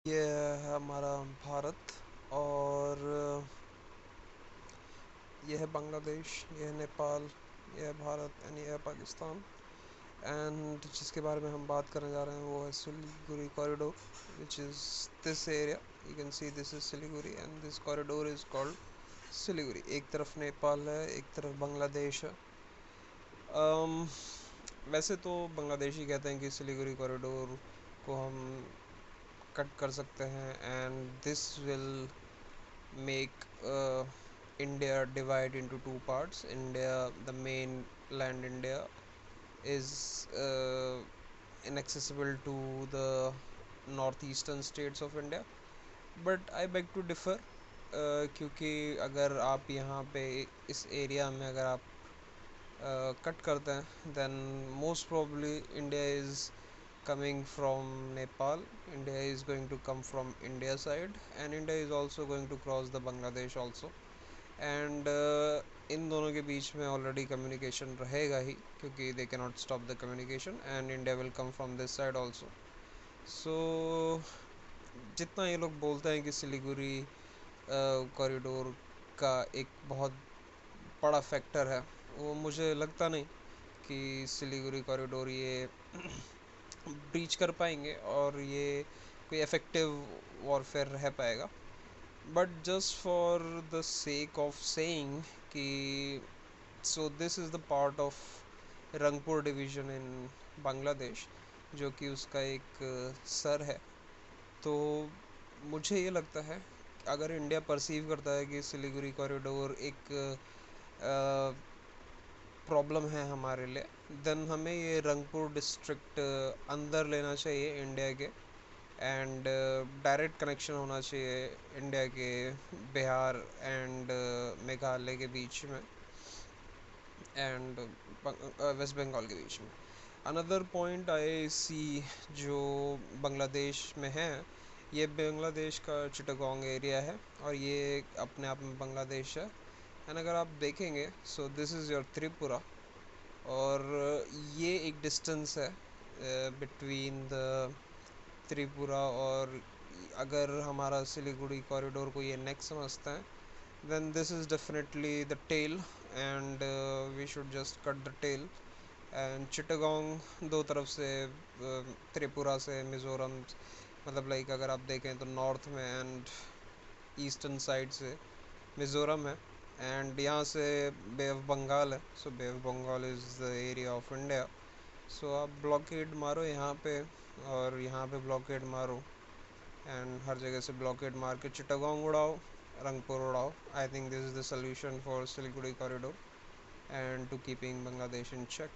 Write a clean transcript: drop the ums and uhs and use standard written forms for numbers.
ये है हमारा भारत। और यह है बांग्लादेश, यह है नेपाल, यह है भारत एंड यह है पाकिस्तान। एंड जिसके बारे में हम बात करने जा रहे हैं वो है Siliguri corridor, which is this area. You can see this is Siliguri and this corridor is called Siliguri. एक तरफ नेपाल है, एक तरफ बांग्लादेश है। um, वैसे तो बांग्लादेशी कहते हैं कि सिलीगुड़ी कॉरिडोर को हम कट कर सकते हैं and this will make India divide into two parts. India, the main land India, is inaccessible to the northeastern states of India. But I beg to differ, क्योंकि अगर आप यहाँ पे इस एरिया में अगर आप कट करते हैं then most probably India is coming from Nepal. India is going to come from India side and India is also going to cross the Bangladesh also. And इन दोनों के बीच में ऑलरेडी कम्युनिकेशन रहेगा ही, क्योंकि they can not stop the communication and India will come from this side also. So जितना ये लोग बोलते हैं कि सिलीगुड़ी कॉरिडोर का एक बहुत बड़ा फैक्टर है, वो मुझे लगता नहीं कि सिलीगुड़ी कॉरिडोर ये ब्रीच कर पाएंगे और ये कोई इफ़ेक्टिव वॉरफेयर रह पाएगा। But just for the sake of saying कि so this is the part of Rangpur division in Bangladesh, जो कि उसका एक सर है। तो मुझे ये लगता है अगर इंडिया परसीव करता है कि सिलीगुड़ी कॉरिडोर एक प्रॉब्लम है हमारे लिए, देन हमें ये रंगपुर डिस्ट्रिक्ट अंदर लेना चाहिए इंडिया के एंड डायरेक्ट कनेक्शन होना चाहिए इंडिया के बिहार एंड मेघालय के बीच में एंड वेस्ट बंगाल के बीच में। अनदर पॉइंट आई सी जो बांग्लादेश में है, ये बांग्लादेश का चिटागोंग एरिया है और ये अपने आप में बांग्लादेश है। एंड अगर आप देखेंगे सो दिस इज़ योर त्रिपुरा और ये एक डिस्टेंस है बिटवीन द त्रिपुरा। और अगर हमारा सिलीगुड़ी कॉरिडोर को ये नेक समझते हैं then this is definitely the tail and we should just cut the tail। And Chittagong दो तरफ से त्रिपुरा से मिज़ोरम, मतलब लाइक अगर आप देखें तो नॉर्थ में एंड ईस्टर्न साइड से मिज़ोरम है एंड यहाँ से बे ऑफ बंगाल है। So bay of Bengal is the area of India. So आप ब्लॉकेड मारो यहाँ पे और यहाँ पे ब्लॉकेड मारो एंड हर जगह से ब्लॉकेड मार के चिटागोंग उड़ाओ, रंगपुर उड़ाओ। I think this is the solution for Siliguri corridor and to keeping Bangladesh in check.